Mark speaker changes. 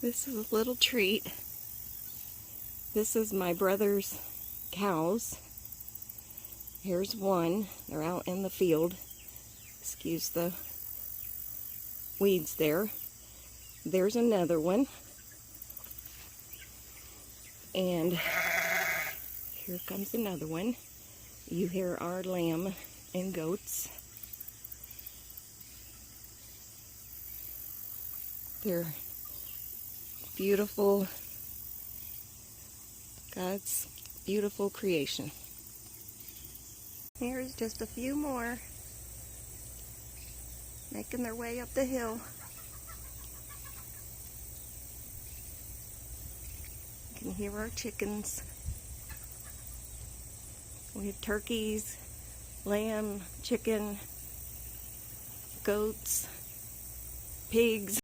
Speaker 1: This is a little treat. This is my brother's cows. Here's one. They're out in the field. Excuse the weeds there. There's another one. And here comes another one. You hear our lamb and goats. They're beautiful, God's beautiful creation. Here's just a few more making their way up the hill. You can hear our chickens. We have turkeys, lamb, chicken, goats, pigs.